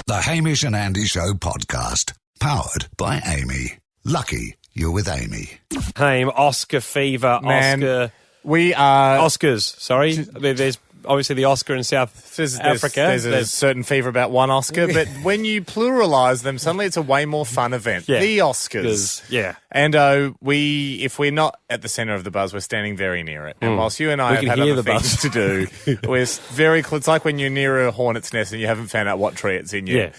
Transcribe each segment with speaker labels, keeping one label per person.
Speaker 1: The Hamish and Andy Show podcast. Powered by Amy. Lucky you're with Amy.
Speaker 2: Haim, Oscar fever,
Speaker 3: Man,
Speaker 2: Oscar...
Speaker 3: We are...
Speaker 2: Oscars, sorry. There's obviously the Oscar in South Africa.
Speaker 3: There's a certain fever about one Oscar, but when you pluralise them, suddenly it's a way more fun event.
Speaker 2: Yeah.
Speaker 3: The Oscars.
Speaker 2: Yeah.
Speaker 3: And if we're not at the centre of the buzz, we're standing very near it. And whilst you and I
Speaker 2: We
Speaker 3: have
Speaker 2: can
Speaker 3: had
Speaker 2: hear
Speaker 3: other
Speaker 2: the
Speaker 3: things to do, we're very close. It's like when you're near a hornet's nest and you haven't found out what tree it's in yet.
Speaker 2: Yeah.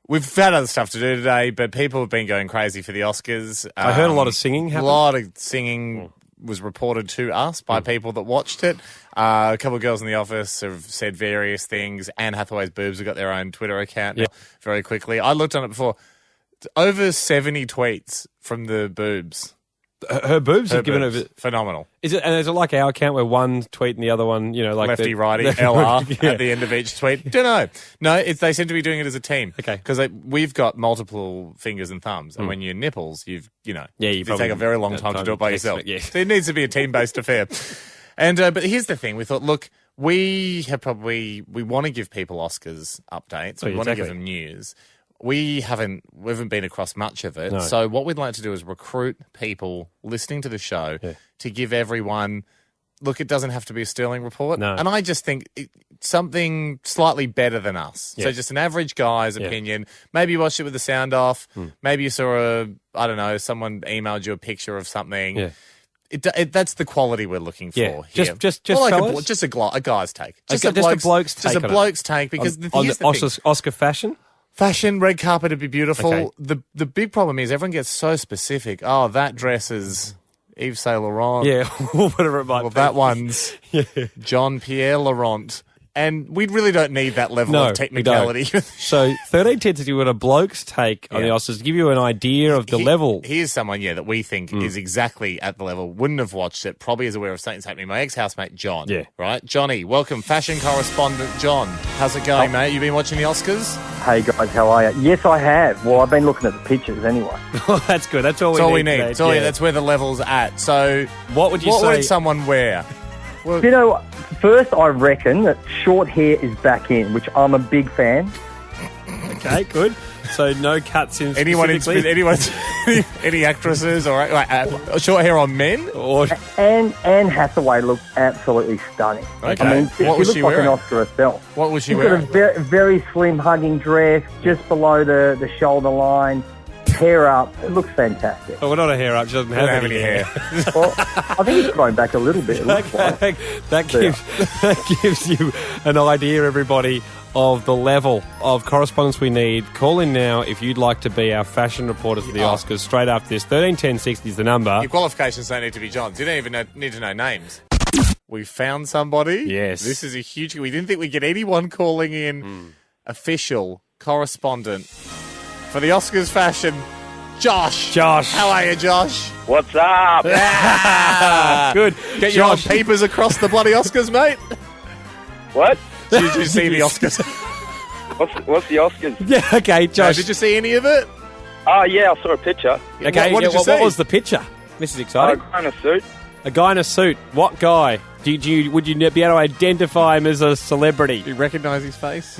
Speaker 3: We've had other stuff to do today, but people have been going crazy for the Oscars.
Speaker 2: I heard a lot of singing happen.
Speaker 3: A lot of singing was reported to us by people that watched it. A couple of girls in the office have said various things. Anne Hathaway's boobs have got their own Twitter account now very quickly. I looked on it before. Over 70 tweets from the boobs.
Speaker 2: Her boobs have given over...
Speaker 3: Phenomenal.
Speaker 2: Is it like our account where one tweet and the other one, like...
Speaker 3: Lefty, righty, LR at the end of each tweet? Don't know. No, they seem to be doing it as a team.
Speaker 2: Okay.
Speaker 3: Because we've got multiple fingers and thumbs. And when you're nipples, you take a very long time to do it by yourself.
Speaker 2: Yeah.
Speaker 3: So it needs to be a team-based affair. And but here's the thing. We thought, look, we want to give people Oscars updates. We want to give them news. We haven't been across much of it.
Speaker 2: No.
Speaker 3: So what we'd like to do is recruit people listening to the show to give everyone, look, it doesn't have to be a sterling report.
Speaker 2: No.
Speaker 3: And I just think something slightly better than us.
Speaker 2: Yeah.
Speaker 3: So just an average guy's opinion. Maybe you watched it with the sound off. Maybe you saw someone emailed you a picture of something.
Speaker 2: Yeah.
Speaker 3: That's the quality we're looking for here.
Speaker 2: Just
Speaker 3: Or like
Speaker 2: fellas?
Speaker 3: a guy's take.
Speaker 2: Just a bloke's take
Speaker 3: Just a
Speaker 2: on it.
Speaker 3: bloke's take, because here's the thing.
Speaker 2: Oscar fashion?
Speaker 3: Fashion, red carpet would be beautiful.
Speaker 2: Okay.
Speaker 3: The big problem is everyone gets so specific. Oh, that dress is Yves Saint Laurent.
Speaker 2: Yeah, whatever it might
Speaker 3: Well,
Speaker 2: be.
Speaker 3: that one's John Pierre Laurent. And we really don't need that level of technicality.
Speaker 2: So 1310 you got a bloke's take on the Oscars to give you an idea of the level.
Speaker 3: Here's someone, that we think is exactly at the level. Wouldn't have watched it. Probably is aware of something's happening. My ex-housemate, John.
Speaker 2: Yeah.
Speaker 3: Right? Johnny, welcome. Fashion correspondent, John. How's it going, mate? You been watching the Oscars?
Speaker 4: Hey guys, how are you? Yes, I have. Well, I've been looking at the pictures anyway.
Speaker 2: Oh, that's good. That's all we need.
Speaker 3: That's all we need. That's where the level's at. So,
Speaker 2: What would
Speaker 3: someone wear?
Speaker 4: Well, first I reckon that short hair is back in, which I'm a big fan.
Speaker 2: Okay, good. So no cuts in
Speaker 3: any actresses or short hair on men?
Speaker 2: Or
Speaker 4: And Anne Hathaway looks absolutely stunning.
Speaker 3: Okay.
Speaker 4: I mean,
Speaker 3: What was
Speaker 4: she
Speaker 3: she
Speaker 4: looks like
Speaker 3: wearing?
Speaker 4: an Oscar herself.
Speaker 3: What was she
Speaker 4: She's
Speaker 3: wearing?
Speaker 4: got a very slim hugging dress, just below the shoulder line, hair up. It looks fantastic.
Speaker 2: we're not a hair up. She doesn't have any hair.
Speaker 4: Well, I think it's grown back a little bit. It looks like.
Speaker 2: That gives you an idea, everybody, of the level of correspondence we need. Call in now if you'd like to be our fashion reporters for the Oscars. Straight after this, 131060 is the number.
Speaker 3: Your qualifications don't need to be John's. You don't even need to know names. We found somebody.
Speaker 2: Yes.
Speaker 3: This is a huge... We didn't think we'd get anyone calling in official correspondent for the Oscars fashion. Josh. How are you, Josh?
Speaker 5: What's up?
Speaker 3: Good. Get your own papers across the bloody Oscars, mate.
Speaker 5: What?
Speaker 3: Did you see the Oscars?
Speaker 5: What's the Oscars?
Speaker 2: Yeah, okay, Josh.
Speaker 3: Did you see any of it?
Speaker 5: Oh, yeah, I saw a picture.
Speaker 2: Okay,
Speaker 3: what did you see?
Speaker 2: What was the picture? This is exciting.
Speaker 5: A guy in a suit.
Speaker 2: A guy in a suit. What guy? Would you be able to identify him as a celebrity?
Speaker 3: Do you recognise his face?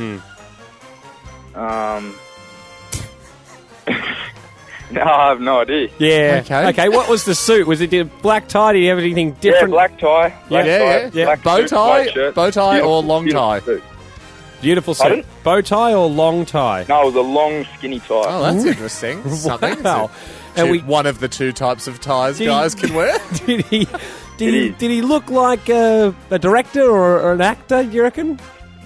Speaker 5: No, I have no idea.
Speaker 2: Yeah.
Speaker 3: Okay.
Speaker 2: What was the suit? Was it a black tie? Did he have anything different?
Speaker 5: Yeah, black tie.
Speaker 3: Yeah.
Speaker 5: Black
Speaker 3: Bow
Speaker 5: suit, white
Speaker 3: tie?
Speaker 5: shirt.
Speaker 3: Bow tie or long
Speaker 5: Beautiful
Speaker 3: tie?
Speaker 5: suit.
Speaker 2: Beautiful suit.
Speaker 5: Pardon?
Speaker 2: Bow tie or long tie?
Speaker 5: No, it was a long, skinny tie.
Speaker 3: Oh, that's interesting. Something.
Speaker 2: Wow.
Speaker 3: And one of the two types of ties guys can wear.
Speaker 2: Did he look like a director or an actor, you reckon?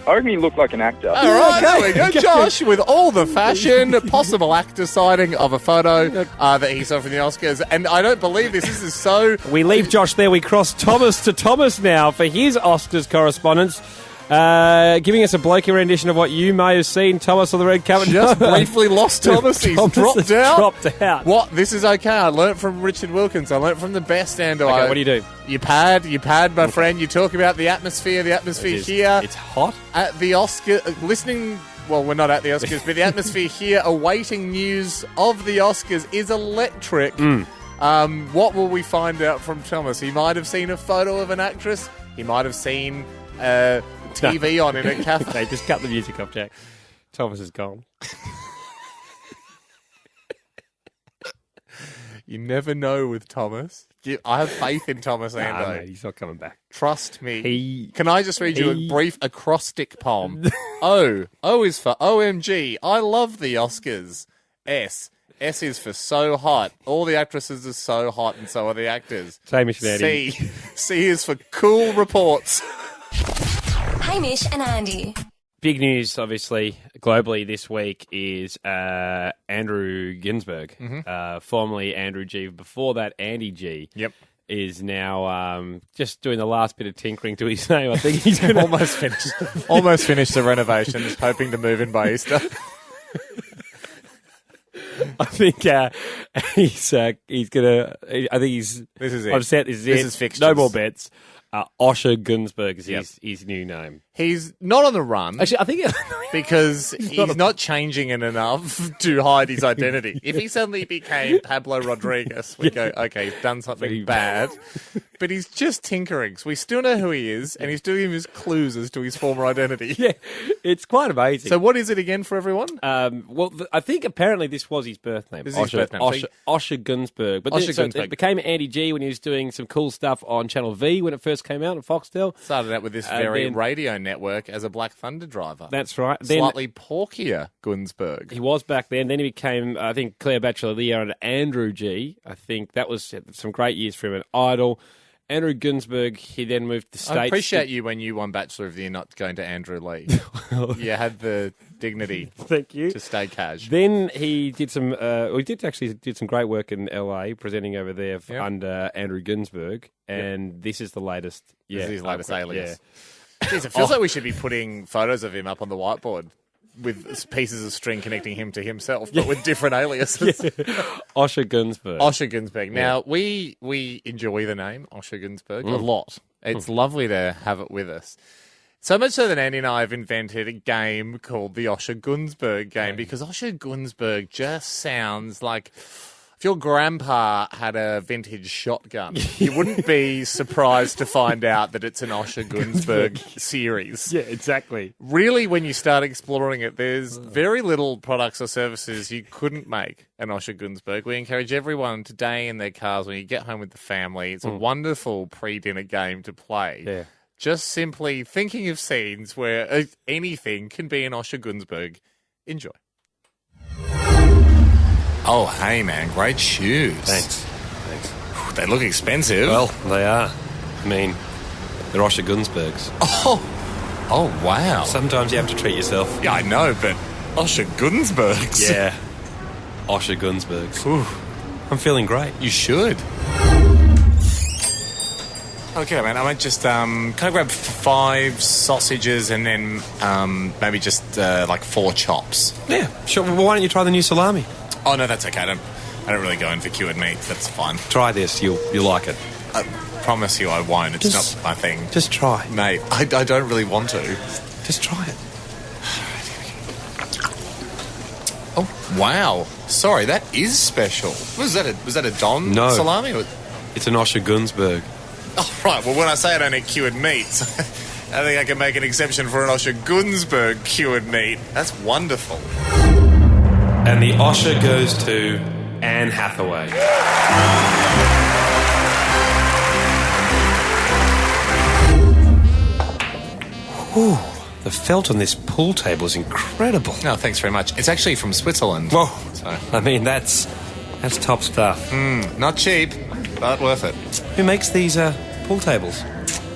Speaker 5: I reckon he looked like an actor.
Speaker 3: All right, there we go.
Speaker 2: Okay.
Speaker 3: Josh, with all the fashion, possible actor sighting of a photo that he saw from the Oscars. And I don't believe this. This is so...
Speaker 2: We leave Josh there. We cross Thomas to Thomas now for his Oscars correspondence. Giving us a blokey rendition of what you may have seen, Thomas, on the red carpet.
Speaker 3: Just briefly lost Thomas. He's dropped out.
Speaker 2: Dropped out.
Speaker 3: What? This is okay. I learnt from Richard Wilkins. I learnt from the best, and
Speaker 2: Okay, what do you do?
Speaker 3: You pad, my friend. You talk about the atmosphere here.
Speaker 2: It's hot.
Speaker 3: At the Oscar, listening... Well, we're not at the Oscars, but the atmosphere here awaiting news of the Oscars is electric. What will we find out from Thomas? He might have seen a photo of an actress. He might have seen... TV on in a cafe.
Speaker 2: Okay, just cut the music off, Jack. Thomas is gone.
Speaker 3: You never know with Thomas. I have faith in Thomas
Speaker 2: Nah,
Speaker 3: Ando.
Speaker 2: mate, he's not coming back.
Speaker 3: Trust me. Can I just read you a brief acrostic poem? O is for OMG. I love the Oscars. S is for so hot. All the actresses are so hot and so are the actors.
Speaker 2: Hamish Andy.
Speaker 3: C is for cool reports.
Speaker 6: Hamish and Andy.
Speaker 2: Big news, obviously, globally this week is Andrew Gunsberg, formerly Andrew G. Before that, Andy G.
Speaker 3: Yep.
Speaker 2: Is now just doing the last bit of tinkering to his name. I think he's going to
Speaker 3: Almost finished the renovations, hoping to move in by Easter.
Speaker 2: I think he's going to. I think he's.
Speaker 3: This is it.
Speaker 2: I've set. This
Speaker 3: is fixtures.
Speaker 2: No more bets. Osher Gunsberg is his new name.
Speaker 3: He's not on the run.
Speaker 2: Actually, I think
Speaker 3: because he's not changing it enough to hide his identity. If he suddenly became Pablo Rodriguez, we go, okay, he's done something bad. But he's just tinkering. So we still know who he is, and he's doing his clues as to his former identity.
Speaker 2: Yeah, it's quite amazing.
Speaker 3: So what is it again for everyone?
Speaker 2: I think apparently this was his birth name.
Speaker 3: This is his birth name.
Speaker 2: Osher Gunsberg. But
Speaker 3: Osher
Speaker 2: then,
Speaker 3: Gunsberg.
Speaker 2: It became Andy G when he was doing some cool stuff on Channel V when it first came out on Foxtel.
Speaker 3: Started out with this very radio network as a Black Thunder driver.
Speaker 2: That's right.
Speaker 3: Slightly porkier Gunsberg.
Speaker 2: He was back then. Then he became, I think, Claire Bachelor of the Year and Andrew G. I think that was some great years for him at Idol. Andrew Gunsberg, he then moved to States.
Speaker 3: I appreciate you when you won Bachelor of the Year not going to Andrew Lee. You had the dignity
Speaker 2: Thank you.
Speaker 3: to stay cash.
Speaker 2: Then he did some, did some great work in LA, presenting over there under Andrew Gunsberg. And this is the latest.
Speaker 3: This is his latest alias.
Speaker 2: Yeah.
Speaker 3: Jeez, it feels like we should be putting photos of him up on the whiteboard with pieces of string connecting him to himself, but with different aliases.
Speaker 2: Osher Gunsberg.
Speaker 3: Osher Gunsberg. Now, we enjoy the name Osher Gunsberg a lot. It's lovely to have it with us. So much so that Andy and I have invented a game called the Osher Gunsberg game because Osher Gunsberg just sounds like... If your grandpa had a vintage shotgun, you wouldn't be surprised to find out that it's an Osher Gunsberg series.
Speaker 2: Yeah, exactly.
Speaker 3: Really, when you start exploring it, there's very little products or services you couldn't make an Osher Gunsberg. We encourage everyone today in their cars when you get home with the family. It's a wonderful pre-dinner game to play.
Speaker 2: Yeah.
Speaker 3: Just simply thinking of scenes where anything can be an Osher Gunsberg. Enjoy. Oh, hey, man, great shoes.
Speaker 2: Thanks.
Speaker 3: Whew, they look expensive.
Speaker 2: Well, they are. I mean, they're Osher Gunsbergs.
Speaker 3: Oh, wow.
Speaker 2: Sometimes you have to treat yourself.
Speaker 3: Yeah, I know, but Osher Gunsbergs.
Speaker 2: Yeah. Osher Gunsbergs. Ooh. I'm feeling great.
Speaker 3: You should. Okay, man, I might just, can I grab 5 sausages and then maybe just, 4 chops?
Speaker 2: Yeah, sure. Well, why don't you try the new salami?
Speaker 3: Oh, no, that's okay. I don't really go in for cured meats. That's fine.
Speaker 2: Try this. You'll like it.
Speaker 3: I promise you I won't. It's not my thing.
Speaker 2: Just try.
Speaker 3: Mate, I don't really want to.
Speaker 2: Just try it.
Speaker 3: Oh, wow. Sorry, that is special. Was that a Don salami? Or...
Speaker 2: It's an Osher Gunsberg.
Speaker 3: Oh, right. Well, when I say I don't eat cured meats, I think I can make an exception for an Osher Gunsberg cured meat. That's wonderful.
Speaker 2: And the Osher goes to Anne Hathaway. Ooh, the felt on this pool table is incredible.
Speaker 3: No, thanks very much. It's actually from Switzerland.
Speaker 2: Whoa.
Speaker 3: So.
Speaker 2: I mean, that's top stuff.
Speaker 3: Not cheap, but worth it.
Speaker 2: Who makes these pool tables?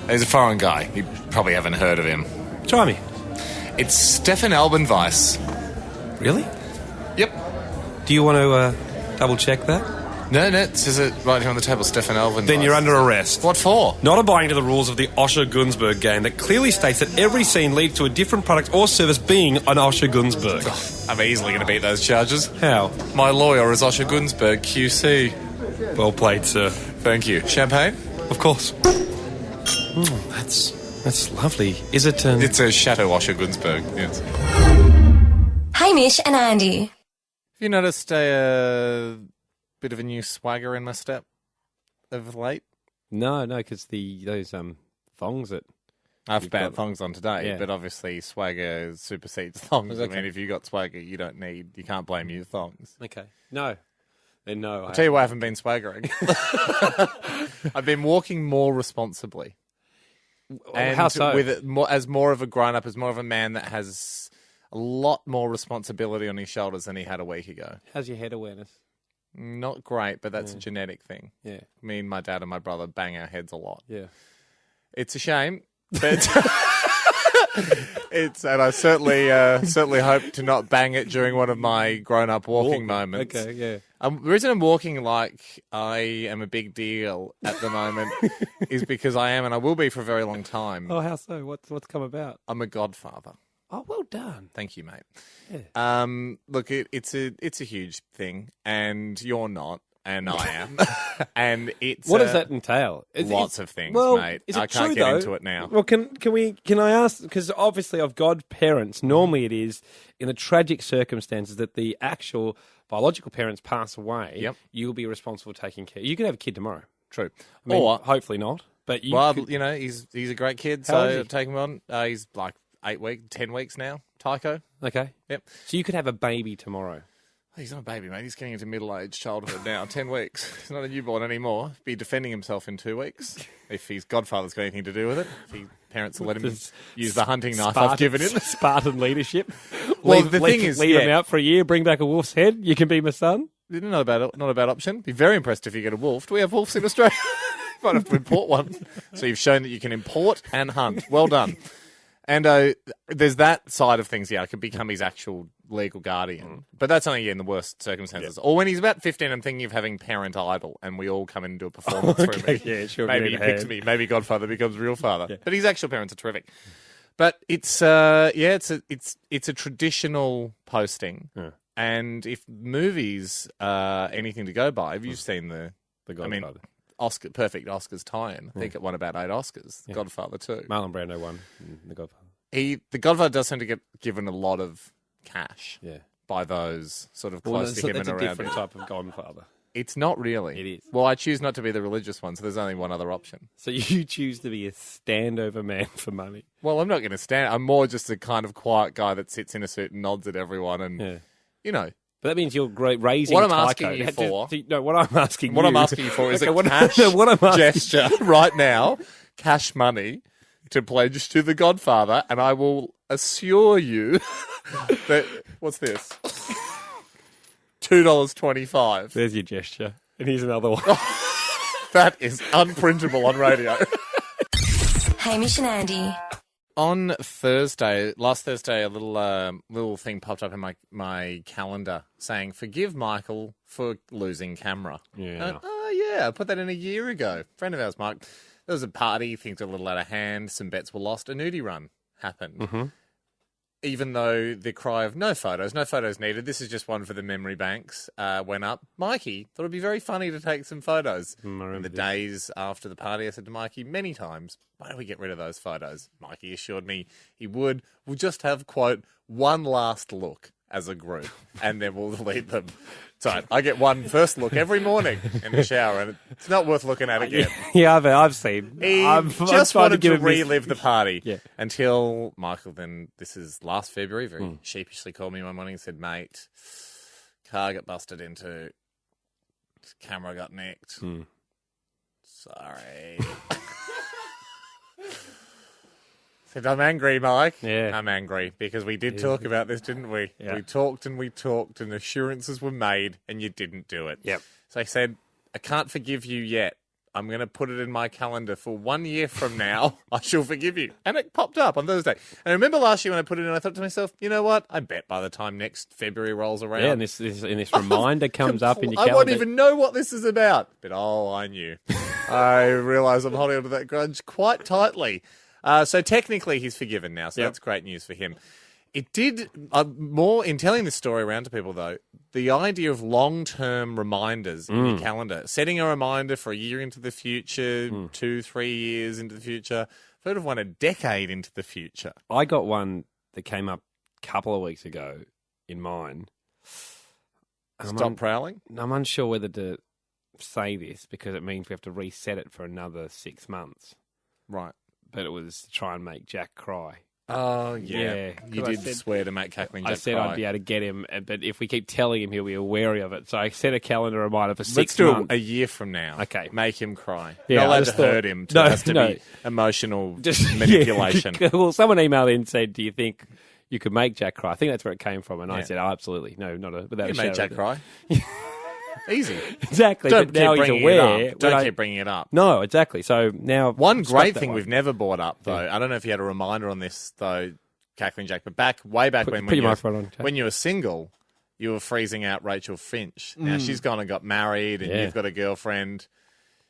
Speaker 3: He's a foreign guy. You probably haven't heard of him.
Speaker 2: Try me.
Speaker 3: It's Stefan Albenweiss.
Speaker 2: Really?
Speaker 3: Yep.
Speaker 2: Do you want to double check that?
Speaker 3: No, it says it right here on the table, Stefan Albenweiss.
Speaker 2: Then you're under arrest.
Speaker 3: What for?
Speaker 2: Not abiding to the rules of the Osher Gunsberg game that clearly states that every scene leads to a different product or service being an Osher Gunsberg.
Speaker 3: Oh, I'm easily going to beat those charges.
Speaker 2: How?
Speaker 3: My lawyer is Osher Gunsberg, QC.
Speaker 2: Well played, sir.
Speaker 3: Thank you. Champagne?
Speaker 2: Of course. That's lovely. Is it...
Speaker 3: It's a Chateau Osher Gunsberg, yes.
Speaker 6: Hamish and Andy.
Speaker 3: Have you noticed a bit of a new swagger in my step of late?
Speaker 2: No, because those thongs that...
Speaker 3: I have bad thongs on today,
Speaker 2: Yeah.
Speaker 3: but obviously swagger supersedes thongs.
Speaker 2: Okay.
Speaker 3: I mean, if you got swagger, you can't blame your thongs.
Speaker 2: Okay. No. Then no.
Speaker 3: I'll tell you why I haven't been swaggering. I've been walking more responsibly. And
Speaker 2: how so?
Speaker 3: with it, as more of a grown-up, as more of a man that has a lot more responsibility on his shoulders than he had a week ago.
Speaker 2: How's your head awareness?
Speaker 3: Not great, but that's a genetic thing.
Speaker 2: Yeah.
Speaker 3: Me and my dad and my brother bang our heads a lot.
Speaker 2: Yeah.
Speaker 3: It's a shame, but and I certainly hope to not bang it during one of my grown-up walking moments.
Speaker 2: Okay, yeah.
Speaker 3: The reason I'm walking like I am a big deal at the moment is because I am, and I will be for a very long time.
Speaker 2: Oh, how so? What's come about?
Speaker 3: I'm a godfather.
Speaker 2: Oh, well done.
Speaker 3: Thank you, mate.
Speaker 2: Yeah.
Speaker 3: Look, it's a huge thing, and you're not, and I am, and it's
Speaker 2: What does that entail?
Speaker 3: Lots of things,
Speaker 2: well,
Speaker 3: mate.
Speaker 2: Is it
Speaker 3: I can't
Speaker 2: true,
Speaker 3: get
Speaker 2: though?
Speaker 3: into it now.
Speaker 2: Well, can I ask? Because obviously, of godparents, normally it is in the tragic circumstances that the actual biological parents pass away.
Speaker 3: Yep.
Speaker 2: You'll be responsible for taking care. You could have a kid tomorrow.
Speaker 3: True.
Speaker 2: I mean,
Speaker 3: Or
Speaker 2: hopefully not. But you
Speaker 3: well,
Speaker 2: could-
Speaker 3: you know, he's a great kid,
Speaker 2: How old
Speaker 3: so
Speaker 2: is he?
Speaker 3: take him on. He's like 10 weeks now. Tycho.
Speaker 2: okay.
Speaker 3: Yep.
Speaker 2: So you could have a baby tomorrow.
Speaker 3: He's not a baby, mate. He's getting into middle-aged childhood now. 10 weeks. He's not a newborn anymore. Be defending himself in 2 weeks if his godfather's got anything to do with it. If his parents will let him
Speaker 2: This
Speaker 3: use the hunting knife I've given him.
Speaker 2: Spartan leadership.
Speaker 3: Well,
Speaker 2: leave,
Speaker 3: the thing is,
Speaker 2: leave him
Speaker 3: yeah.
Speaker 2: out for a year. Bring back a wolf's head. You can be my son.
Speaker 3: Not a bad option. Be very impressed if you get a wolf. Do we have wolves in Australia? Might have to import one. So you've shown that you can import and hunt. Well done. And there's that side of things. Yeah, I could become his actual legal guardian. But that's only in the worst circumstances. Or when he's about 15 and thinking of having parent idol and we all come in and do a performance for him.
Speaker 2: Yeah, sure.
Speaker 3: Maybe he picks me. Maybe Godfather becomes real father. But his actual parents are terrific. But it's a traditional posting.
Speaker 2: Yeah.
Speaker 3: And if movies are anything to go by, have you seen the
Speaker 2: Godfather.
Speaker 3: perfect Oscars tie-in? I think it won about 8 Oscars. Godfather 2.
Speaker 2: Marlon Brando won The Godfather.
Speaker 3: The Godfather does seem to get given a lot of cash
Speaker 2: Yeah.
Speaker 3: by those sort of close to him
Speaker 2: that's
Speaker 3: and
Speaker 2: a
Speaker 3: around
Speaker 2: different
Speaker 3: him.
Speaker 2: type of Godfather.
Speaker 3: It's not really.
Speaker 2: It is.
Speaker 3: Well, I choose not to be the religious one, so there's only one other option.
Speaker 2: So you choose to be a standover man for money.
Speaker 3: Well, I'm not going to stand. I'm more just a kind of quiet guy that sits in a suit and nods at everyone and,
Speaker 2: Yeah.
Speaker 3: you know.
Speaker 2: But that means you're raising
Speaker 3: What I'm
Speaker 2: Tycho.
Speaker 3: asking you for-
Speaker 2: No, what I'm asking
Speaker 3: What
Speaker 2: you...
Speaker 3: I'm asking you for is
Speaker 2: Okay,
Speaker 3: a
Speaker 2: what-
Speaker 3: cash
Speaker 2: what I'm asking-
Speaker 3: gesture right now, cash money, to pledge to the Godfather, and I will assure you that... What's this? $2.25.
Speaker 2: There's your gesture. And here's another one.
Speaker 3: That is unprintable on radio.
Speaker 6: Hamish and Andy.
Speaker 3: On last Thursday, a little thing popped up in my calendar saying, "Forgive Michael for losing camera."
Speaker 2: Yeah.
Speaker 3: I put that in a year ago. Friend of ours, Mike. There was a party, things were a little out of hand, some bets were lost, a nudie run happened.
Speaker 2: Mm-hmm.
Speaker 3: Even though the cry of no photos needed, this is just one for the memory banks, went up. Mikey thought it'd be very funny to take some photos.
Speaker 2: I remember
Speaker 3: In the
Speaker 2: this.
Speaker 3: days after the party, I said to Mikey many times, why don't we get rid of those photos? Mikey assured me he would. We'll just have, quote, one last look as a group, and then we'll delete them. So I get one first look every morning in the shower, and it's not worth looking at again.
Speaker 2: Yeah, I've seen.
Speaker 3: He
Speaker 2: I've
Speaker 3: just
Speaker 2: tried
Speaker 3: wanted
Speaker 2: give
Speaker 3: to
Speaker 2: him this-
Speaker 3: relive the party
Speaker 2: Yeah.
Speaker 3: until Michael then, this is last February, very sheepishly called me one morning and said, mate, car got busted into, camera got nicked. Sorry. Said, I'm angry, Mike.
Speaker 2: Yeah.
Speaker 3: I'm angry because we did talk about this, didn't we?
Speaker 2: Yeah.
Speaker 3: We talked and assurances were made and you didn't do it.
Speaker 2: Yep.
Speaker 3: So I said, I can't forgive you yet. I'm going to put it in my calendar for 1 year from now. I shall forgive you. And it popped up on Thursday. And I remember last year when I put it in, I thought to myself, you know what? I bet by the time next February rolls around.
Speaker 2: Yeah, and this reminder comes up in your
Speaker 3: I
Speaker 2: calendar.
Speaker 3: won't even know what this is about. But I knew. I realise I'm holding onto that grudge quite tightly. So technically he's forgiven now. So that's great news for him. It did more in telling this story around to people, though. The idea of long-term reminders in your calendar, setting a reminder for a year into the future, 2-3 years into the future, sort of one a decade into the future.
Speaker 2: I got one that came up a couple of weeks ago in mine. And
Speaker 3: Stop prowling.
Speaker 2: I'm unsure whether to say this because it means we have to reset it for another 6 months.
Speaker 3: Right.
Speaker 2: But it was to try and make Jack cry. Oh,
Speaker 3: You
Speaker 2: 'Cause I
Speaker 3: did
Speaker 2: said-
Speaker 3: swear to make Cackling Jack
Speaker 2: I said
Speaker 3: cry.
Speaker 2: I'd be able to get him, but if we keep telling him, he'll be wary of it. So I set a calendar reminder for 6
Speaker 3: Let's do
Speaker 2: months.
Speaker 3: it a year from now.
Speaker 2: Okay.
Speaker 3: Make him cry.
Speaker 2: Yeah,
Speaker 3: Not
Speaker 2: I
Speaker 3: allowed to
Speaker 2: just thought-
Speaker 3: hurt him.
Speaker 2: No,
Speaker 3: It has to
Speaker 2: no.
Speaker 3: be emotional
Speaker 2: Just
Speaker 3: manipulation.
Speaker 2: Yeah. Well, someone emailed in and said, "Do you think you could make Jack cry?" I think that's where it came from, and I
Speaker 3: Yeah.
Speaker 2: said, "Oh, absolutely, no, without
Speaker 3: You
Speaker 2: a
Speaker 3: made
Speaker 2: shadow
Speaker 3: Jack
Speaker 2: of
Speaker 3: cry. Easy.
Speaker 2: Exactly.
Speaker 3: Don't
Speaker 2: but now
Speaker 3: keep
Speaker 2: he's
Speaker 3: bringing
Speaker 2: aware.
Speaker 3: it up. Don't
Speaker 2: when
Speaker 3: keep bringing it up.
Speaker 2: No, exactly. So now
Speaker 3: One
Speaker 2: scrap
Speaker 3: great
Speaker 2: that
Speaker 3: thing
Speaker 2: one.
Speaker 3: we've never brought up, though, I don't know if you had a reminder on this, though, Cackling Jack, but way back when
Speaker 2: put your
Speaker 3: you
Speaker 2: microphone on, Jack.
Speaker 3: when you were single, you were freezing out Rachel Finch. Now she's gone and got married, and
Speaker 2: Yeah.
Speaker 3: you've got a girlfriend.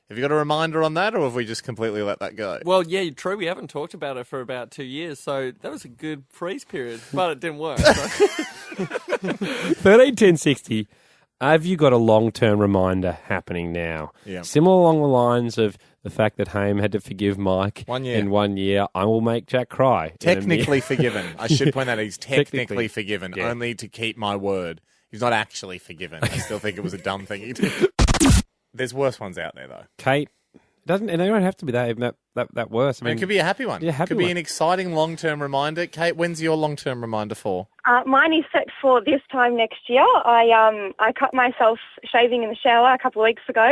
Speaker 3: Have you got a reminder on that, or have we just completely let that go?
Speaker 7: Well, yeah, true. We haven't talked about it for about 2 years, so that was a good freeze period, but it didn't work. So.
Speaker 2: 13 10 60. Have you got a long-term reminder happening now?
Speaker 3: Yeah.
Speaker 2: Similar along the lines of the fact that Haim had to forgive Mike
Speaker 3: 1 year.
Speaker 2: in 1 year. I will make Jack cry.
Speaker 3: Technically forgiven. I should point out he's technically
Speaker 2: Technically,
Speaker 3: forgiven,
Speaker 2: yeah.
Speaker 3: only to keep my word. He's not actually forgiven. I still think it was a dumb thing he did. There's worse ones out there, though.
Speaker 2: Kate, and they don't have to be that worse.
Speaker 3: I mean, it could be a happy one.
Speaker 2: Yeah, happy
Speaker 3: could be
Speaker 2: one.
Speaker 3: an exciting long-term reminder. Kate, when's your long-term reminder for?
Speaker 8: Mine is set for this time next year. I cut myself shaving in the shower a couple of weeks ago.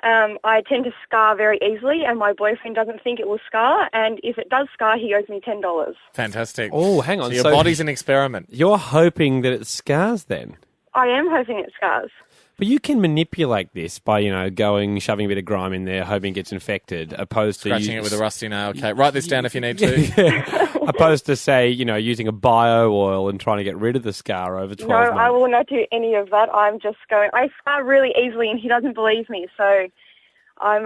Speaker 8: I tend to scar very easily, and my boyfriend doesn't think it will scar. And if it does scar, he owes me $10.
Speaker 3: Fantastic.
Speaker 2: Oh, hang on.
Speaker 3: So your
Speaker 2: So-
Speaker 3: body's an experiment.
Speaker 2: You're hoping that it scars then?
Speaker 8: I am hoping it scars.
Speaker 2: But you can manipulate this by, going, shoving a bit of grime in there, hoping it gets infected, opposed to
Speaker 3: Scratching it with a rusty nail. Kate, write this down if you need to.
Speaker 2: opposed to, say, using a bio oil and trying to get rid of the scar over 12
Speaker 8: No,
Speaker 2: months.
Speaker 8: I will not do any of that. I'm just going. I scar really easily, and he doesn't believe me. So I'm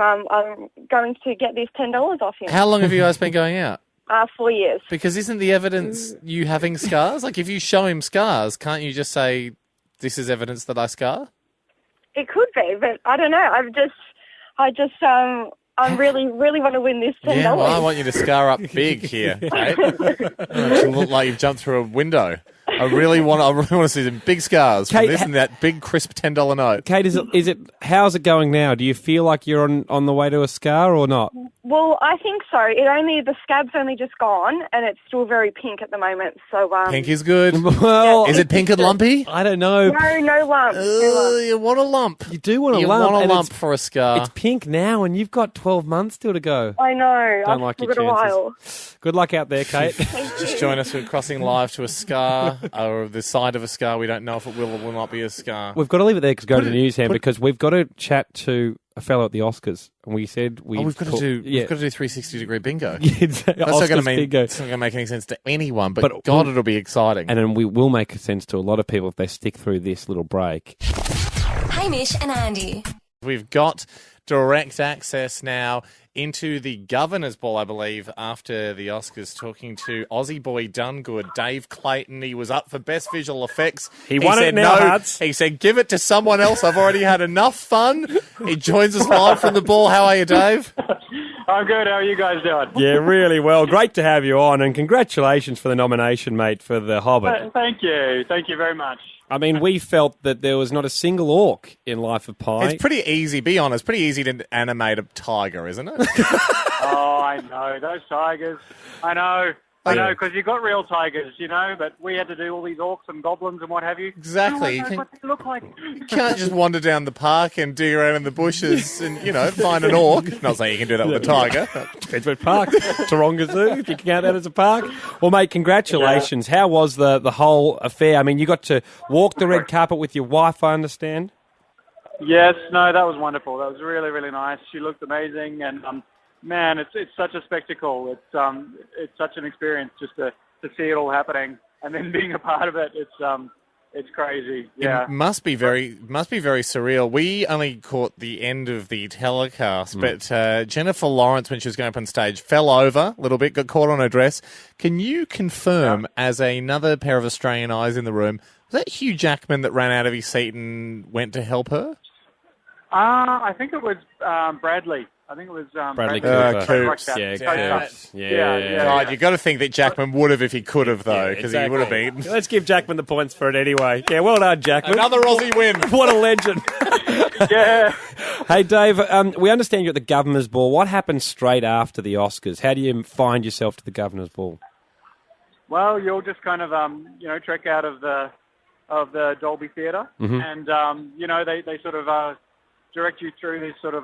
Speaker 8: going to get this $10 off him.
Speaker 3: How long have you guys been going out?
Speaker 8: 4 years.
Speaker 3: Because isn't the evidence you having scars? Like, if you show him scars, can't you just say, this is evidence that I scar?
Speaker 8: It could be, but I don't know. I really want to win this $10.
Speaker 3: Yeah, well, I want you to scar up big here, Kate. You look like you've jumped through a window. I really want to see some big scars from
Speaker 2: Kate,
Speaker 3: this and that big crisp $10 note.
Speaker 2: Kate, how's it going now? Do you feel like you're on the way to a scar or not?
Speaker 8: Well, I think so. The scab's only just gone, and it's still very pink at the moment. So
Speaker 3: Pink is good.
Speaker 2: Well,
Speaker 3: Is it pink and lumpy?
Speaker 2: I don't know.
Speaker 8: no lump.
Speaker 3: You want a lump.
Speaker 2: You do want a
Speaker 3: You
Speaker 2: lump.
Speaker 3: want a
Speaker 2: and
Speaker 3: lump
Speaker 2: it's,
Speaker 3: for a scar.
Speaker 2: it's pink now, and you've got 12 months still to go.
Speaker 8: I know.
Speaker 2: Don't
Speaker 8: I've
Speaker 2: like
Speaker 8: still
Speaker 2: your
Speaker 8: got a while.
Speaker 2: Good luck out there, Kate.
Speaker 3: Just join us. We're crossing live to a scar, or the side of a scar. We don't know if it will or will not be a scar.
Speaker 2: We've got to leave it there because go to the news hand because we've got to chat to a fellow at the Oscars, and we said
Speaker 3: We've got to do 360-degree bingo.
Speaker 2: That's
Speaker 3: That's not going to make any sense to anyone, but God, it'll be exciting.
Speaker 2: And then we will make sense to a lot of people if they stick through this little break.
Speaker 6: Hamish and Andy.
Speaker 3: We've got direct access now into the Governor's Ball, I believe, after the Oscars, talking to Aussie boy done good, Dave Clayton. He was up for Best Visual Effects.
Speaker 2: He won
Speaker 3: said
Speaker 2: it now,
Speaker 3: no.
Speaker 2: Hutz.
Speaker 3: He said, give it to someone else. I've already had enough fun. He joins us live from the Ball. How are you, Dave?
Speaker 9: I'm good. How are you guys doing?
Speaker 2: Yeah, really well. Great to have you on, and congratulations for the nomination, mate, for The Hobbit.
Speaker 9: Thank you. Thank you very much.
Speaker 2: I mean, we felt that there was not a single orc in Life of Pi.
Speaker 3: It's pretty easy, be honest, pretty easy to animate a tiger, isn't it?
Speaker 9: Oh, I know. Those tigers. I know, because you got real tigers, but we had to do all these orcs and goblins and what have you.
Speaker 3: Exactly.
Speaker 9: No one knows what they look like.
Speaker 3: You can't just wander down the park and dig around in the bushes and, find an orc. Not saying you can do that with a tiger.
Speaker 2: Depends what park. Taronga Zoo, if you can count that as a park. Well, mate, congratulations. How was the whole affair? I mean, you got to walk the red carpet with your wife, I understand.
Speaker 9: Yes, no, that was wonderful. That was really, really nice. She looked amazing, and man, it's such a spectacle. It's such an experience just to see it all happening, and then being a part of it. It's crazy. Yeah.
Speaker 3: It must be very surreal. We only caught the end of the telecast, but Jennifer Lawrence, when she was going up on stage, fell over a little bit, got caught on her dress. Can you confirm, as another pair of Australian eyes in the room, was that Hugh Jackman that ran out of his seat and went to help her?
Speaker 9: I think it was Bradley. I think it was
Speaker 2: Bradley
Speaker 3: Coops.
Speaker 2: Yeah.
Speaker 3: God, you got to think that Jackman would have if he could have, though, because he would have been.
Speaker 2: Let's give Jackman the points for it anyway. Yeah, well done, Jackman.
Speaker 3: Another Aussie win.
Speaker 2: What a legend.
Speaker 9: Yeah.
Speaker 2: Hey, Dave, we understand you're at the Governor's Ball. What happened straight after the Oscars? How do you find yourself to the Governor's Ball?
Speaker 9: well, you'll just kind of, trek out of the Dolby Theatre, and they sort of direct you through these sort of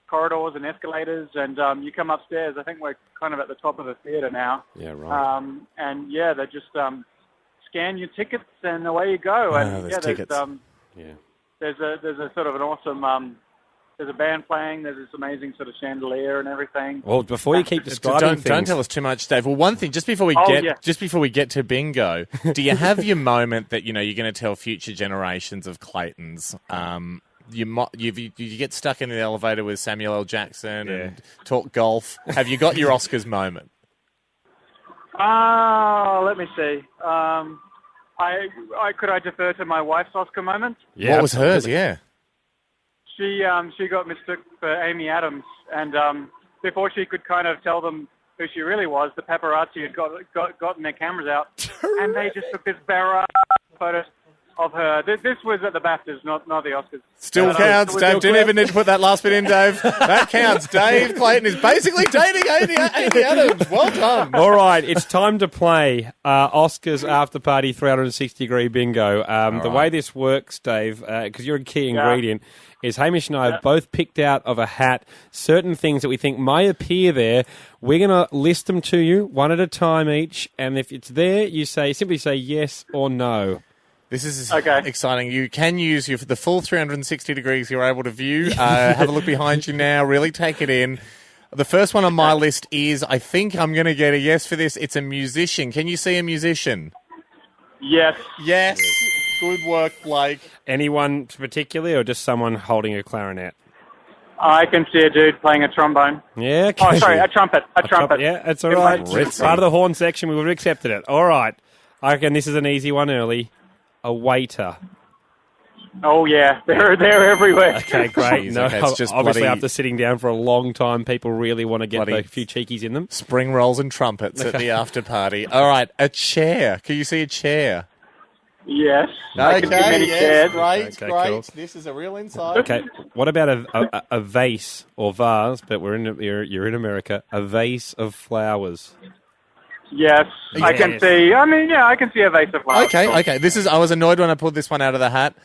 Speaker 9: corridors and escalators, and you come upstairs. I think we're kind of at the top of the theatre now.
Speaker 2: Yeah, right.
Speaker 9: They just scan your tickets, and away you go. And
Speaker 3: there's tickets.
Speaker 9: There's a sort of an awesome. There's a band playing. There's this amazing sort of chandelier and everything.
Speaker 2: Well, before you keep describing things,
Speaker 3: don't tell us too much, Dave. Well, one thing, just before we get to bingo, do you have your moment that you're going to tell future generations of Claytons? You get stuck in the elevator with Samuel L. Jackson and talk golf. Have you got your Oscars moment?
Speaker 9: Let me see. Could I defer to my wife's Oscar moment?
Speaker 3: Yeah, what was hers? Yeah.
Speaker 9: She got mistook for Amy Adams, and before she could kind of tell them who she really was, the paparazzi had gotten their cameras out, and they just took this barrage photo of her. This was at the BAFTAs, not the Oscars.
Speaker 3: Still counts, Dave. Didn't even need to put that last bit in, Dave. That counts. Dave Clayton is basically dating Amy Adams. Well done.
Speaker 2: All right, it's time to play Oscars After Party 360-degree bingo. The way this works, Dave, because you're a key ingredient, is Hamish and I have both picked out of a hat certain things that we think may appear there. We're going to list them to you one at a time each, and if it's there, you simply say yes or no.
Speaker 3: This is exciting. You can use the full 360 degrees you're able to view. Have a look behind you now. Really take it in. The first one on my list is, I think I'm going to get a yes for this. It's a musician. Can you see a musician?
Speaker 9: Yes.
Speaker 3: Yes. Good work, Blake.
Speaker 2: Anyone particularly, or just someone holding a clarinet?
Speaker 9: I can see a dude playing a trombone.
Speaker 2: Yeah.
Speaker 9: Oh, sorry, a trumpet. A trumpet.
Speaker 2: Yeah, that's all right. Part of the horn section, we would have accepted it. All right. I reckon this is an easy one early. A waiter.
Speaker 9: Oh, yeah. They're everywhere.
Speaker 2: Okay, great.
Speaker 3: Jeez, okay, it's just
Speaker 2: obviously,
Speaker 3: bloody...
Speaker 2: after sitting down for a long time, people really want to get a few cheekies in them.
Speaker 3: Spring rolls and trumpets at the after party. All right, a chair. Can you see a chair?
Speaker 9: Yes.
Speaker 3: Okay, great.
Speaker 2: Okay, cool.
Speaker 3: This is a real insight.
Speaker 2: Okay, what about a vase or vase, but you're in America, a vase of flowers?
Speaker 9: Yes, I can see. I can see a vase of flowers.
Speaker 3: Okay. I was annoyed when I pulled this one out of the hat.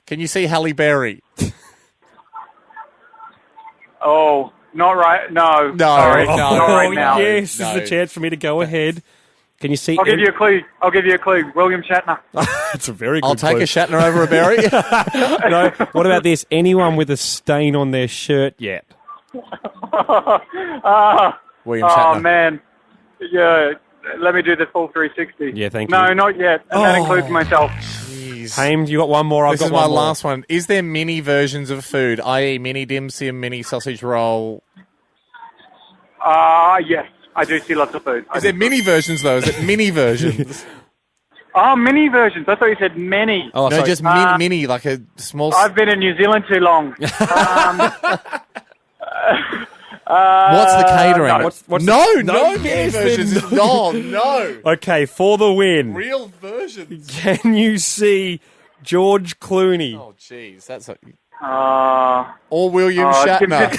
Speaker 3: Can you see Halle Berry?
Speaker 9: Oh, not right. No.
Speaker 3: Sorry, no.
Speaker 9: Not right now.
Speaker 2: Yes, this is a chance for me to go ahead. Can you see?
Speaker 9: I'll give you a clue. William Shatner.
Speaker 2: It's a very good
Speaker 3: I'll take
Speaker 2: clue.
Speaker 3: a Shatner over a Berry.
Speaker 2: No. What about this? Anyone with a stain on their shirt yet?
Speaker 3: William Shatner.
Speaker 9: Oh, man. Yeah. Let me do the full 360.
Speaker 2: Yeah, thank you.
Speaker 9: No, not yet. And that includes myself.
Speaker 3: Jeez.
Speaker 2: Hames, you got one more.
Speaker 3: This is my last one. Is there mini versions of food, i.e. mini dim sum, mini sausage roll?
Speaker 9: Yes. I do see lots of food.
Speaker 3: Is there mini versions, though? Is it mini versions?
Speaker 9: Oh, mini versions. I thought you said many.
Speaker 2: Oh,
Speaker 3: no,
Speaker 2: sorry.
Speaker 3: just mini, like a small...
Speaker 9: I've been in New Zealand too long.
Speaker 3: What's the catering?
Speaker 2: No,
Speaker 3: mini versions. No.
Speaker 2: Okay, for the win.
Speaker 3: Real versions.
Speaker 2: Can you see George Clooney?
Speaker 3: Oh, jeez. That's a...
Speaker 9: Or
Speaker 3: William Shatner.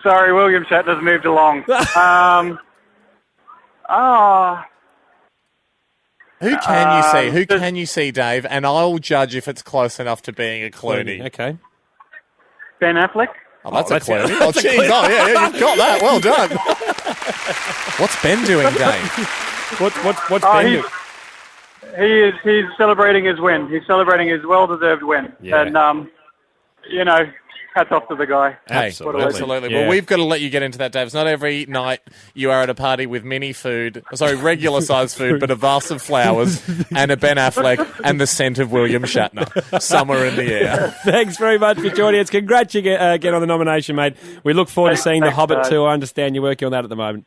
Speaker 9: Sorry, William Shatner's moved along.
Speaker 3: Who can you see? Who can you see, Dave? And I'll judge if it's close enough to being a Clooney.
Speaker 2: Okay.
Speaker 9: Ben Affleck?
Speaker 3: Oh, that's a Clooney. Oh, jeez. Oh, yeah, you've got that. Well done. What's Ben doing, Dave?
Speaker 2: What's Ben doing?
Speaker 9: He's celebrating his win. He's celebrating his well-deserved win.
Speaker 2: Yeah.
Speaker 9: And, hats off to the guy.
Speaker 3: Absolutely.
Speaker 2: Yeah.
Speaker 3: Well, we've got to let you get into that, Dave. It's not every night you are at a party with regular-sized food, but a vase of flowers and a Ben Affleck and the scent of William Shatner somewhere in the air.
Speaker 2: Thanks very much for joining us. Congrats again on the nomination, mate. We look forward to seeing The Hobbit too. I understand you're working on that at the moment.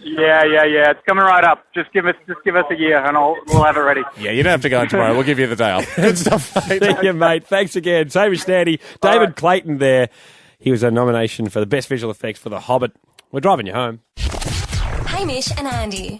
Speaker 9: Yeah. It's coming right up. Just give us a year, and we'll have it ready.
Speaker 3: Yeah, you don't have to go in tomorrow. We'll give you the day off. Good stuff, mate.
Speaker 2: See you, mate. Thanks again. Hamish Andy, David Clayton there. He was a nomination for the best visual effects for The Hobbit. We're driving you home.
Speaker 6: Hamish and Andy.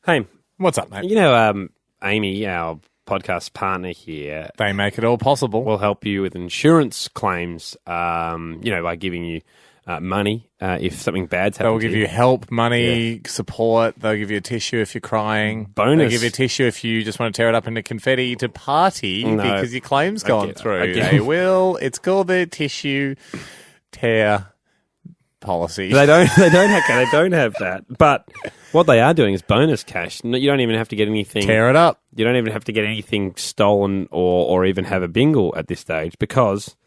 Speaker 2: Hey,
Speaker 3: what's up, mate?
Speaker 2: You know, Amy, our podcast partner here,
Speaker 3: they make it all possible.
Speaker 2: Will help you with insurance claims. By giving you money if something bad's happened.
Speaker 3: They'll give
Speaker 2: to
Speaker 3: you help, money, support. They'll give you a tissue if you're crying.
Speaker 2: Bonus.
Speaker 3: They'll give you a tissue if you just want to tear it up into confetti to party because your claim's gone through. They will. It's called the tissue tear policy.
Speaker 2: They don't have that. But what they are doing is bonus cash. You don't even have to get anything.
Speaker 3: Tear it up.
Speaker 2: You don't even have to get anything stolen or even have a bingle at this stage because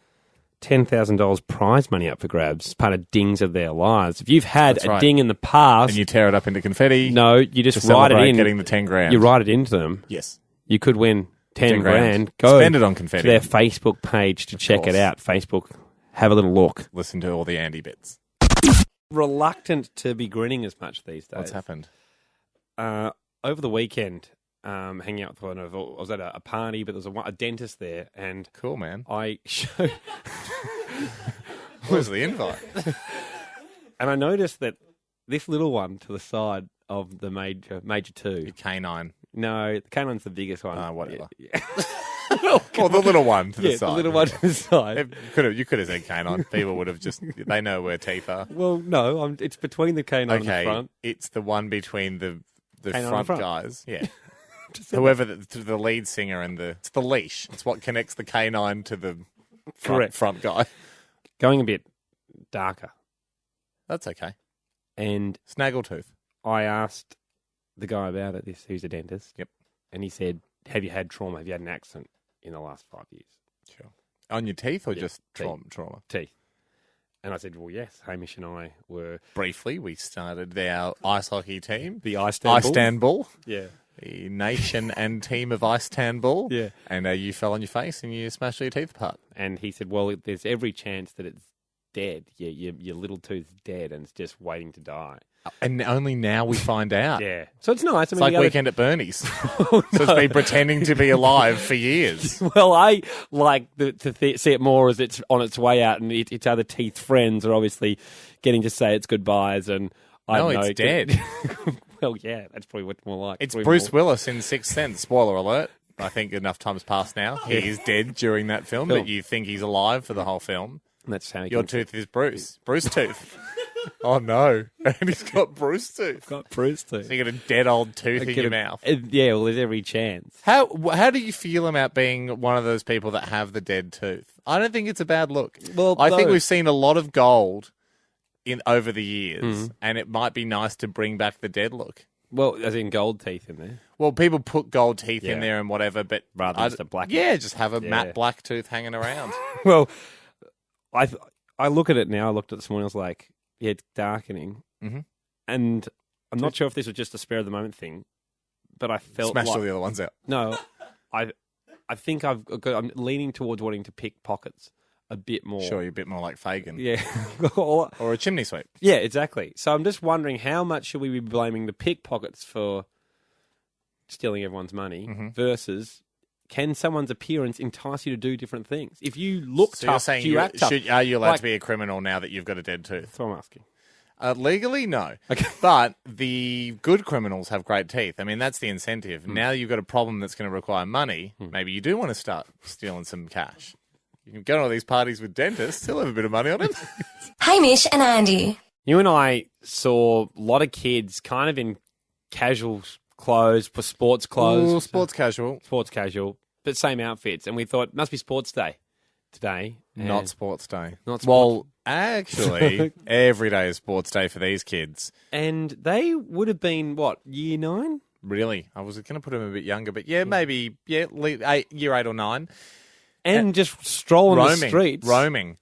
Speaker 2: $10,000 prize money up for grabs. It's part of dings of their lives. If you've had a ding in the past,
Speaker 3: and you tear it up into confetti.
Speaker 2: No, you just write it in.
Speaker 3: Getting the 10 grand.
Speaker 2: You write it into them.
Speaker 3: Yes.
Speaker 2: You could win 10 grand. Go
Speaker 3: spend it on confetti.
Speaker 2: To their Facebook page to check it out. Facebook, have a little look.
Speaker 3: Listen to all the Andy bits.
Speaker 2: Reluctant to be grinning as much these days.
Speaker 3: What's happened?
Speaker 2: Over the weekend, hanging out with one of, I was at a party, but there was a dentist there, and
Speaker 3: cool, man.
Speaker 2: I showed.
Speaker 3: What was the invite?
Speaker 2: And I noticed that this little one to the side of the major two,
Speaker 3: the canine.
Speaker 2: No, the canine's the biggest one.
Speaker 3: Whatever.
Speaker 2: Yeah.
Speaker 3: Well, the little one to the side.
Speaker 2: The little one to the side.
Speaker 3: You could have said canine. People would have they know where teeth are.
Speaker 2: Well, no, it's between the canine and the front.
Speaker 3: It's the one between the front guys. Yeah.
Speaker 2: Whoever
Speaker 3: the lead singer and it's the leash. It's what connects the canine to the front guy.
Speaker 2: Going a bit darker.
Speaker 3: That's okay.
Speaker 2: And
Speaker 3: snaggletooth.
Speaker 2: I asked the guy about it, who's a dentist.
Speaker 3: Yep.
Speaker 2: And he said, have you had trauma? Have you had an accident in the last 5 years?
Speaker 3: Sure. On your teeth or just trauma?
Speaker 2: Teeth. And I said, well, yes, Hamish and I were...
Speaker 3: Briefly, we started our ice hockey team.
Speaker 2: The Istanbul. Yeah.
Speaker 3: The nation and team of Istanbul.
Speaker 2: Yeah.
Speaker 3: And you fell on your face and you smashed your teeth apart.
Speaker 2: And he said, well, there's every chance that it's dead. Your little tooth's dead and it's just waiting to die.
Speaker 3: And only now we find out.
Speaker 2: Yeah. So it's nice.
Speaker 3: It's like Weekend at Bernie's. So it's been pretending to be alive for years.
Speaker 2: Well, I like to see it more as it's on its way out and its other teeth friends are obviously getting to say its goodbyes. And I know
Speaker 3: it's dead.
Speaker 2: Well, yeah, that's probably what's more like.
Speaker 3: It's Bruce Willis in Sixth Sense. Spoiler alert. I think enough time's passed now. He is dead during that film, but you think he's alive for the whole film.
Speaker 2: That's how
Speaker 3: your tooth is Bruce. Bruce tooth. Oh, no. And he's got Bruce tooth.
Speaker 2: Got Bruce tooth.
Speaker 3: So you got a dead old tooth in your mouth.
Speaker 2: Yeah, well, there's every chance.
Speaker 3: How do you feel about being one of those people that have the dead tooth? I don't think it's a bad look. Well, I think we've seen a lot of gold over the years, and it might be nice to bring back the dead look.
Speaker 2: Well, as in gold teeth in there.
Speaker 3: Well, people put gold teeth in there and whatever, but
Speaker 2: rather than just a black.
Speaker 3: Yeah, just have a matte black tooth hanging around.
Speaker 2: Well, I look at it now. I looked at it this morning. I was like, yeah, it's darkening, and I'm not sure if this was just a spare of the moment thing, but I felt
Speaker 3: smashed all the other ones out.
Speaker 2: No, I think I'm leaning towards wanting to pick pockets a bit more.
Speaker 3: Sure, you're a bit more like Fagin.
Speaker 2: Yeah.
Speaker 3: or a chimney sweep.
Speaker 2: Yeah, exactly. So I'm just wondering how much should we be blaming the pickpockets for stealing everyone's money versus can someone's appearance entice you to do different things? If you look
Speaker 3: so
Speaker 2: tough,
Speaker 3: you're saying
Speaker 2: do you act tough?
Speaker 3: Are you allowed to be a criminal now that you've got a dead tooth?
Speaker 2: That's what I'm asking.
Speaker 3: Legally, no.
Speaker 2: Okay.
Speaker 3: But the good criminals have great teeth. I mean, that's the incentive. Now you've got a problem that's going to require money. Maybe you do want to start stealing some cash. You can go to all these parties with dentists. He'll have a bit of money on him.
Speaker 6: Hamish and Andy.
Speaker 2: You and I saw a lot of kids kind of in casual clothes, for sports clothes.
Speaker 3: Ooh, sports casual.
Speaker 2: Sports casual, but same outfits. And we thought, it must be sports day today.
Speaker 3: Not sports day.
Speaker 2: Not sports.
Speaker 3: Well, actually, every day is sports day for these kids.
Speaker 2: And they would have been, what, year 9?
Speaker 3: Really? I was going to put them a bit younger, but maybe year 8 or 9.
Speaker 2: And just strolling the streets.
Speaker 3: Roaming.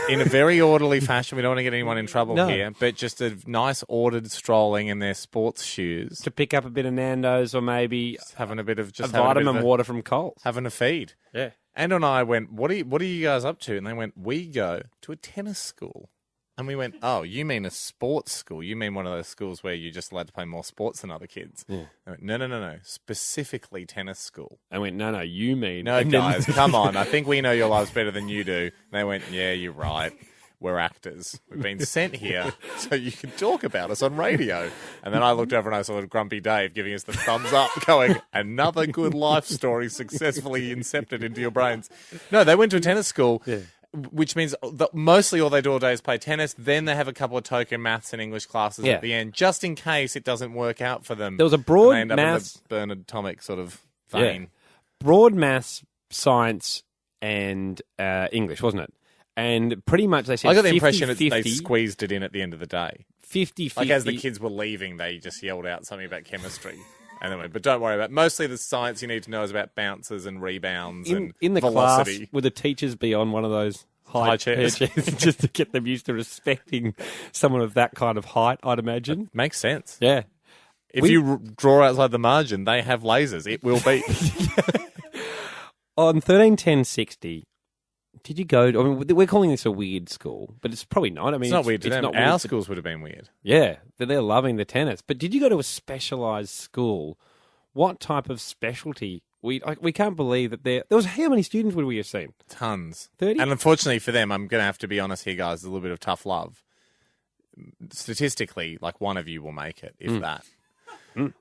Speaker 3: In a very orderly fashion. We don't want to get anyone in trouble here, but just a nice ordered strolling in their sports shoes.
Speaker 2: To pick up a bit of Nando's or maybe
Speaker 3: just having a bit of
Speaker 2: vitamin water from Coles.
Speaker 3: Having a feed.
Speaker 2: Yeah.
Speaker 3: And I went, what are you guys up to? And they went, we go to a tennis school. And we went, oh, you mean a sports school? You mean one of those schools where you're just allowed to play more sports than other kids?
Speaker 2: Yeah.
Speaker 3: I went, no. Specifically tennis school.
Speaker 2: I went, no, you mean...
Speaker 3: No, guys, come on. I think we know your lives better than you do. And they went, yeah, you're right. We're actors. We've been sent here so you can talk about us on radio. And then I looked over and I saw Grumpy Dave giving us the thumbs up, going, another good life story successfully incepted into your brains. No, they went to a tennis school.
Speaker 2: Yeah.
Speaker 3: which means that mostly all they do all day is play tennis. Then they have a couple of token maths and English classes at the end, just in case it doesn't work out for them.
Speaker 2: There was a broad
Speaker 3: and they end up
Speaker 2: maths...
Speaker 3: in the Bernard Atomic sort of vein.
Speaker 2: Yeah. Broad maths, science, and English, wasn't it? And pretty much they said
Speaker 3: I got the
Speaker 2: 50,
Speaker 3: impression that
Speaker 2: 50,
Speaker 3: they squeezed it in at the end of the day.
Speaker 2: 50-50.
Speaker 3: Like as the kids were leaving, they just yelled out something about chemistry. Anyway, but don't worry about it. Mostly the science you need to know is about bounces and rebounds and
Speaker 2: in the
Speaker 3: velocity.
Speaker 2: class, would the teachers be on one of those high
Speaker 3: chairs
Speaker 2: just to get them used to respecting someone of that kind of height, I'd imagine?
Speaker 3: Makes sense.
Speaker 2: Yeah.
Speaker 3: If you draw outside the margin, they have lasers. It will be.
Speaker 2: On 13/10/60, did you go... I mean, we're calling this a weird school, but it's probably not. I mean,
Speaker 3: it's not weird to them.
Speaker 2: not
Speaker 3: Our
Speaker 2: weird
Speaker 3: schools would have been weird.
Speaker 2: Yeah, they're loving the tennis. But did you go to a specialised school? What type of specialty? We can't believe that there was... How many students would we have seen?
Speaker 3: Tons.
Speaker 2: 30?
Speaker 3: And unfortunately for them, I'm going to have to be honest here, guys, there's a little bit of tough love. Statistically, like one of you will make it, if that.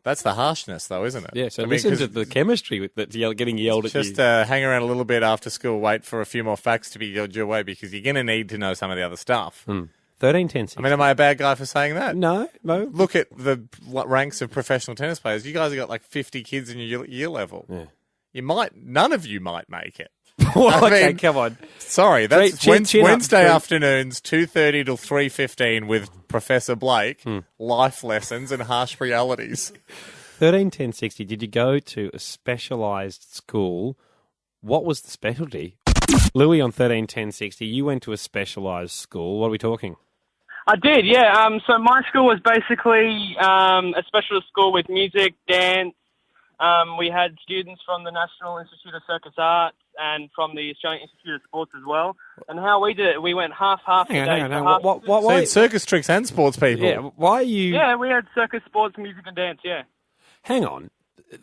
Speaker 3: That's the harshness, though, isn't it?
Speaker 2: Yeah, so listen to the chemistry that's getting yelled at you.
Speaker 3: Just hang around a little bit after school, wait for a few more facts to be yelled your way, because you're going to need to know some of the other stuff.
Speaker 2: 13/10/60.
Speaker 3: I mean, am I a bad guy for saying that?
Speaker 2: No.
Speaker 3: Look at the ranks of professional tennis players. You guys have got like 50 kids in your year level.
Speaker 2: Yeah.
Speaker 3: None of you might make it.
Speaker 2: Well,
Speaker 3: I
Speaker 2: okay,
Speaker 3: mean,
Speaker 2: come on.
Speaker 3: Sorry, that's
Speaker 2: Chin up,
Speaker 3: Wednesday afternoons, 2:30 till 3:15 with Professor Blake, life lessons and harsh realities.
Speaker 2: 13/10/60. Did you go to a specialised school? What was the specialty? Louis, on 13/10/60, you went to a specialised school. What are we talking?
Speaker 10: I did, yeah. So my school was basically a specialist school with music, dance. We had students from the National Institute of Circus Arts and from the Australian Institute of Sports as well. And how we did it, we went half-half a day.
Speaker 2: Hang on.
Speaker 3: So you had circus tricks and sports people.
Speaker 2: Yeah, why are you...
Speaker 10: Yeah, we had circus, sports, music and dance, yeah.
Speaker 2: Hang on.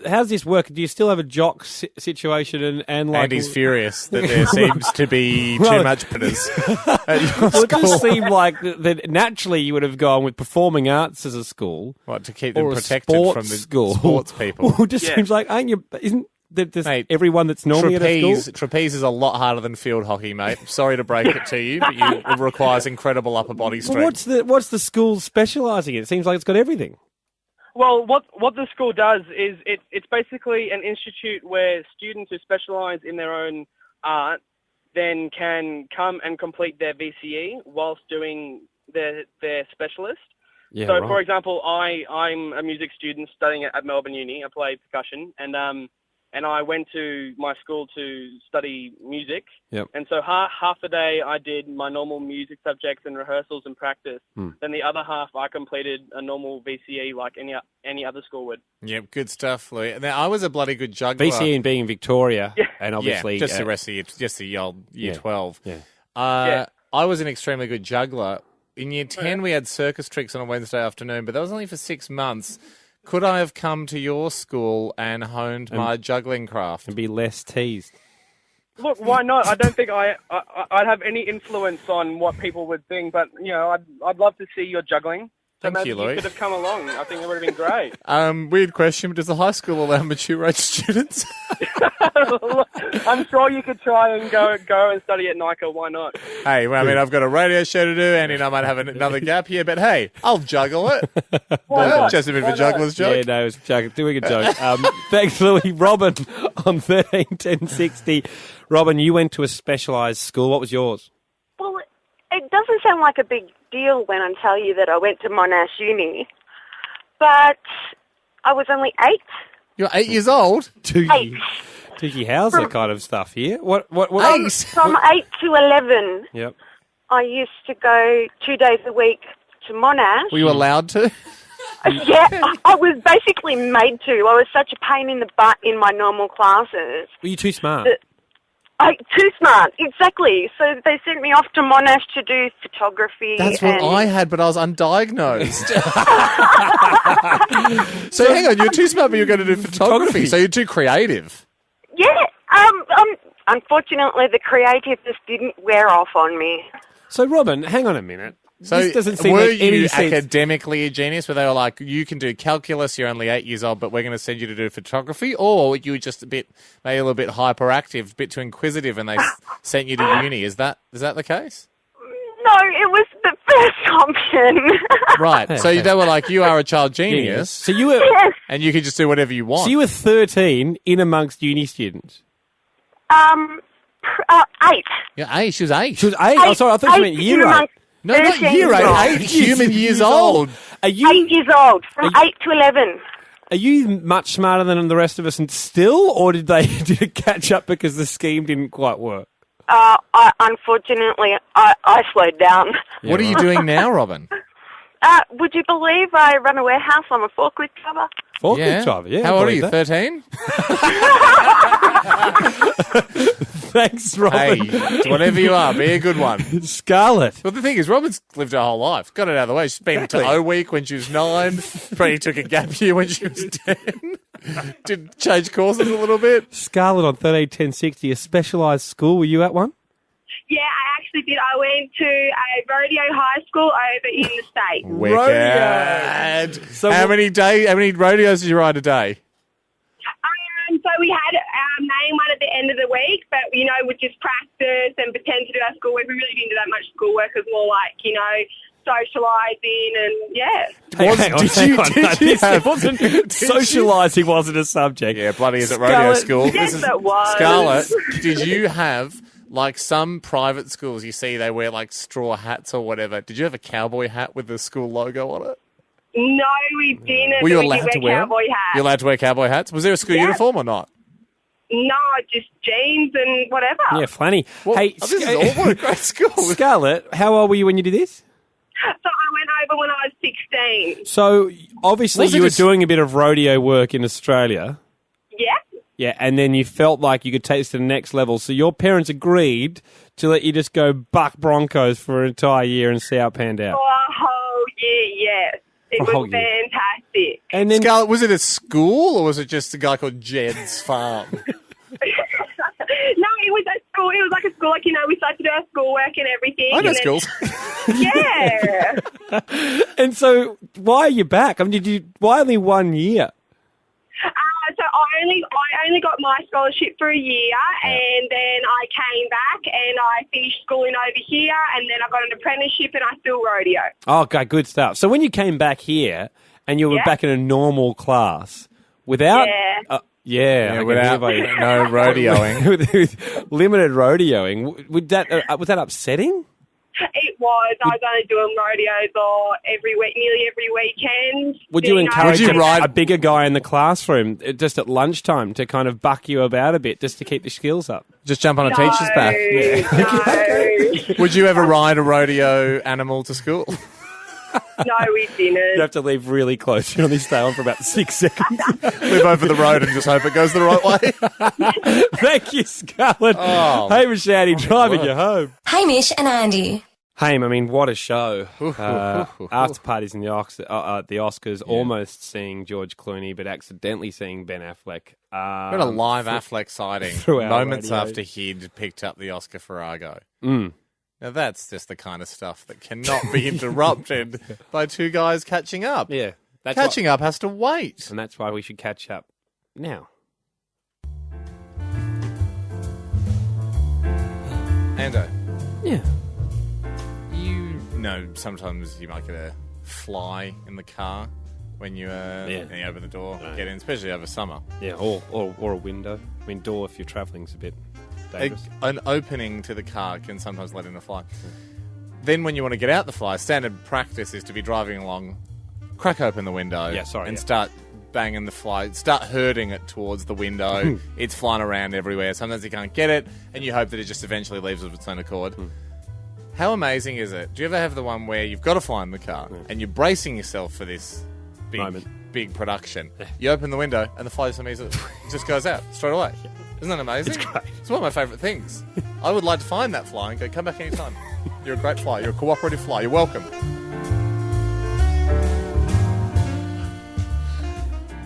Speaker 2: How does this work? Do you still have a jock situation and like...
Speaker 3: Andy's furious that there seems to be too much pitters at your
Speaker 2: Well, it
Speaker 3: school.
Speaker 2: just seemed like that naturally you would have gone with performing arts as a school.
Speaker 3: What, to keep them
Speaker 2: or
Speaker 3: protected
Speaker 2: a
Speaker 3: from the
Speaker 2: school.
Speaker 3: sports people?
Speaker 2: Well, it just seems like, isn't that just
Speaker 3: Mate,
Speaker 2: everyone that's normally at a school?
Speaker 3: Trapeze is a lot harder than field hockey, mate. Sorry to break it to you, but it requires incredible upper body strength.
Speaker 2: Well, what's the school specialising in? It seems like it's got everything.
Speaker 10: Well, what the school does is it's basically an institute where students who specialise in their own art then can come and complete their VCE whilst doing their specialist.
Speaker 2: Yeah,
Speaker 10: so,
Speaker 2: right.
Speaker 10: for example, I'm a music student studying at Melbourne Uni. I play percussion, and I went to my school to study music.
Speaker 2: Yep.
Speaker 10: And so half a day I did my normal music subjects and rehearsals and practice. Then the other half I completed a normal VCE like any other school would.
Speaker 3: Yep, good stuff, Louis. Now, I was a bloody good juggler.
Speaker 2: VCE and being in Victoria, and obviously...
Speaker 3: just the rest of just the old year 12.
Speaker 2: Yeah.
Speaker 3: I was an extremely good juggler. In year 10, we had circus tricks on a Wednesday afternoon, but that was only for 6 months. Could I have come to your school and honed my juggling craft?
Speaker 2: And be less teased.
Speaker 10: Look, why not? I don't think I'd have any influence on what people would think, but, you know, I'd love to see your juggling. So
Speaker 3: Thank you,
Speaker 10: maybe
Speaker 3: Louis.
Speaker 10: you could have come along. I think it would have been great.
Speaker 3: Weird question, but does the high school allow mature age students?
Speaker 10: I'm sure you could try and go and study at NICA. Why not?
Speaker 3: Hey, well, I mean, I've got a radio show to do, Andy and I might have another gap here, but hey, I'll juggle it. Just a bit of a juggler's joke.
Speaker 2: Yeah, no, it's doing a joke. Thanks, Louis. Robin, on 13/10/60. Robin, you went to a specialised school. What was yours?
Speaker 8: Well, it doesn't sound like a big deal when I tell you that I went to Monash Uni, but I was only 8.
Speaker 3: You're 8 years old?
Speaker 8: Eight.
Speaker 2: Tiki Hauser kind of stuff here. What?
Speaker 8: From 8 to 11,
Speaker 2: Yep.
Speaker 8: I used to go 2 days a week to Monash.
Speaker 3: Were you allowed to?
Speaker 8: Yeah, I was basically made to. I was such a pain in the butt in my normal classes.
Speaker 2: Were you too smart?
Speaker 8: Too smart, exactly. So they sent me off to Monash to do photography.
Speaker 3: That's what I had, but I was undiagnosed. So hang on, you're too smart, but you're going to do photography. So you're too creative.
Speaker 8: Yeah, unfortunately the creativeness didn't wear off on me.
Speaker 2: So, Robin, hang on a minute.
Speaker 3: So
Speaker 2: this doesn't seem
Speaker 3: were
Speaker 2: like any
Speaker 3: you
Speaker 2: sense.
Speaker 3: academically a genius where they were like, you can do calculus, you're only 8 years old, but we're going to send you to do photography? Or you were just maybe a little bit hyperactive, a bit too inquisitive, and they sent you to uni? Is that the case?
Speaker 8: No, it was the first option.
Speaker 3: Right. So they were like, you are a child genius.
Speaker 2: So you were,
Speaker 8: Yes.
Speaker 3: And you could just do whatever you want.
Speaker 2: so you were 13 in amongst uni students.
Speaker 8: 8.
Speaker 3: Yeah, 8. She was 8.
Speaker 2: She was 8. Oh, sorry, I thought you meant year 8.
Speaker 3: No, not
Speaker 8: 13
Speaker 3: year 8.
Speaker 8: years old.
Speaker 3: 8 human years old.
Speaker 2: Are you
Speaker 8: 8 years old, from 8 to 11.
Speaker 2: Are you much smarter than the rest of us and still, or did it catch up because the scheme didn't quite work?
Speaker 8: Unfortunately, I slowed down.
Speaker 3: What are you doing now, Robin?
Speaker 8: Would you believe I run a warehouse? I'm a forklift driver.
Speaker 2: Forklift driver, yeah.
Speaker 3: How
Speaker 2: I
Speaker 3: old are you,
Speaker 2: believe that.
Speaker 3: 13?
Speaker 2: Thanks, Robin.
Speaker 3: Hey, whatever you are, be a good one.
Speaker 2: Scarlett.
Speaker 3: Well, the thing is, Robin's lived her whole life. Got it out of the way. She's been to O Week when she was 9. Probably took a gap year when she was 10. Did change courses a little bit.
Speaker 2: Scarlett on 131060, a specialised school. Were you at one?
Speaker 8: Yeah, I actually did. I went to a rodeo high school over in the States.
Speaker 3: Wicked.
Speaker 2: So
Speaker 3: how many rodeos did you ride a day?
Speaker 8: So we had our main one at the end of the week, but, we'd just practice and pretend to do our schoolwork. We really didn't do that much schoolwork. It was more like, socialising and, yeah.
Speaker 2: Socialising wasn't a subject.
Speaker 3: Yeah, bloody is at rodeo school.
Speaker 8: Yes, it was.
Speaker 3: Scarlett, did you have, like some private schools, you see they wear, like, straw hats or whatever. Did you have a cowboy hat with the school logo on it?
Speaker 8: No, we didn't.
Speaker 3: Were you
Speaker 8: We
Speaker 3: allowed
Speaker 8: did
Speaker 3: to wear
Speaker 8: cowboy hats.
Speaker 3: You're allowed to wear cowboy hats? Was there a school uniform or not?
Speaker 8: No, just jeans and whatever.
Speaker 2: Yeah, funny.
Speaker 3: Well,
Speaker 2: hey,
Speaker 3: this is all what a great school.
Speaker 2: Scarlett, how old were you when you did this?
Speaker 8: So I went over when I was 16.
Speaker 2: So, obviously,
Speaker 3: Was it
Speaker 2: you were
Speaker 3: just-
Speaker 2: doing a bit of rodeo work in Australia.
Speaker 8: Yeah.
Speaker 2: Yeah, and then you felt like you could take this to the next level. So your parents agreed to let you just go buck Broncos for an entire year and see how it panned out.
Speaker 8: For a whole year, yes. It
Speaker 2: For a whole
Speaker 8: was
Speaker 2: year.
Speaker 8: fantastic.
Speaker 2: And then
Speaker 3: Scarlett, was it a school or was it just a guy called Jed's farm?
Speaker 8: No, it was at school. It was like a school, we started to do our schoolwork and everything.
Speaker 3: I know
Speaker 8: and then-
Speaker 3: schools.
Speaker 8: Yeah.
Speaker 2: and so why are you back? I mean, why only 1 year?
Speaker 8: So I only got my scholarship for a year, and then I came back and I finished schooling over here, and then I got an apprenticeship and I still rodeo.
Speaker 2: Oh, okay, good stuff. So when you came back here and you were
Speaker 8: Yeah.
Speaker 2: back in a normal class without...
Speaker 8: Yeah.
Speaker 2: I
Speaker 3: Yeah,
Speaker 2: can
Speaker 3: without
Speaker 2: hear by-
Speaker 3: no rodeoing.
Speaker 2: with limited rodeoing, was that upsetting?
Speaker 8: It was. I was only doing rodeos nearly every weekend.
Speaker 2: Would you encourage
Speaker 3: Would you ride-
Speaker 2: a bigger guy in the classroom just at lunchtime to kind of buck you about a bit just to keep the skills up?
Speaker 3: Just jump on a teacher's back.
Speaker 8: No.
Speaker 3: Would you ever ride a rodeo animal to school?
Speaker 8: No, we didn't.
Speaker 2: You have to leave really close. You only stay on for about 6 seconds.
Speaker 3: Live over the road and just hope it goes the right way.
Speaker 2: Thank you, Scarlett.
Speaker 3: Oh.
Speaker 2: Hamish Andy driving you home.
Speaker 6: Hamish and Andy.
Speaker 2: Haim, I mean, what a show. After parties in the Oscars, almost seeing George Clooney, but accidentally seeing Ben Affleck.
Speaker 3: Got a live Affleck sighting
Speaker 2: through our
Speaker 3: moments
Speaker 2: radio.
Speaker 3: after he'd picked up the Oscar for Argo.
Speaker 2: Mm.
Speaker 3: Now that's just the kind of stuff that cannot be interrupted by two guys catching up.
Speaker 2: Yeah.
Speaker 3: Catching up has to wait.
Speaker 2: And that's why we should catch up now.
Speaker 3: Ando,
Speaker 2: Yeah.
Speaker 3: you know sometimes you might get a fly in the car when you, when you open the door, get in, especially over summer.
Speaker 2: Yeah, or a window. I mean, door if you're travelling is a bit dangerous.
Speaker 3: An opening to the car can sometimes let in a fly. Then when you want to get out the fly, standard practice is to be driving along, crack open the window and start banging the fly, start herding it towards the window. It's flying around everywhere. Sometimes you can't get it, and you hope that it just eventually leaves of its own accord. How amazing is it? Do you ever have the one where you've got a fly in the car, and you're bracing yourself for this big production? You open the window, and the fly just goes out straight away. Isn't that amazing?
Speaker 2: It's great.
Speaker 3: It's one of my favourite things. I would like to find that fly and go, come back anytime. You're a great fly. You're a cooperative fly. You're welcome.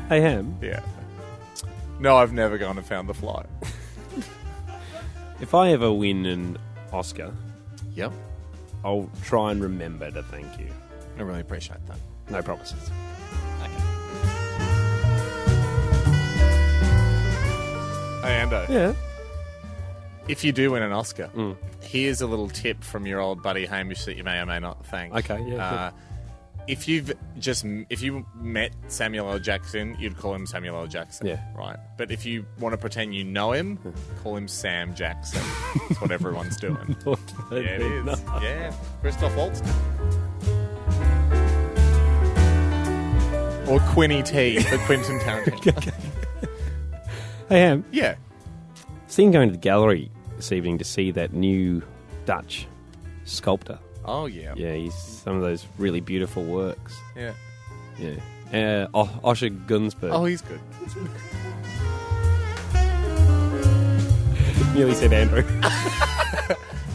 Speaker 2: Hey, Ham.
Speaker 3: Yeah. No, I've never gone and found the fly.
Speaker 2: If I ever win an Oscar,
Speaker 3: Yep.
Speaker 2: I'll try and remember to thank you.
Speaker 3: I really appreciate that.
Speaker 2: No promises.
Speaker 3: Hey, Ando.
Speaker 2: Yeah.
Speaker 3: If you do win an Oscar, here's a little tip from your old buddy Hamish that you may or may not thank.
Speaker 2: Okay, yeah.
Speaker 3: If you met Samuel L. Jackson, you'd call him Samuel L. Jackson.
Speaker 2: Yeah.
Speaker 3: Right. But if you want to pretend you know him, call him Sam Jackson. That's what everyone's doing. Yeah, it is.
Speaker 2: No.
Speaker 3: Yeah. Christoph Waltz. Or Quinny T for Quentin Tarantino.
Speaker 2: Hey, Ham.
Speaker 3: Yeah.
Speaker 2: Seen going to the gallery this evening to see that new Dutch sculptor.
Speaker 3: Oh, yeah.
Speaker 2: Yeah, he's some of those really beautiful works.
Speaker 3: Yeah.
Speaker 2: Yeah. Osher Gunsberg.
Speaker 3: Oh, he's good.
Speaker 2: Nearly said Andrew.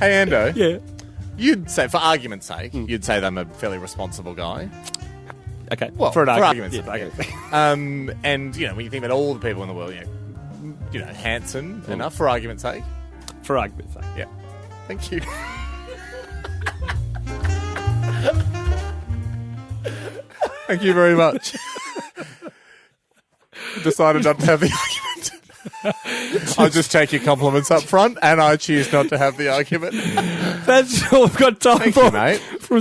Speaker 3: Hey, Ando.
Speaker 2: Yeah.
Speaker 3: You'd say, for argument's sake, you'd say that I'm a fairly responsible guy.
Speaker 2: Okay.
Speaker 3: Well,
Speaker 2: for
Speaker 3: argument's
Speaker 2: yeah,
Speaker 3: sake. Yeah. And, when you think about all the people in the world, handsome enough, for argument's sake.
Speaker 2: For argument's sake.
Speaker 3: Yeah. Thank you. Thank you very much. Decided not to have the argument. I'll just take your compliments up front, and I choose not to have the argument.
Speaker 2: That's all we've got time for,
Speaker 3: mate.
Speaker 2: From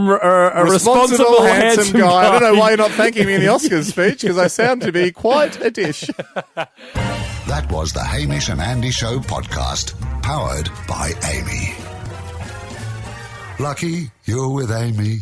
Speaker 2: a responsible, handsome guy.
Speaker 3: I don't know why you're not thanking me in the Oscars speech, because I sound to be quite a dish.
Speaker 1: That was the Hamish and Andy Show podcast, powered by Amy. Lucky you're with Amy.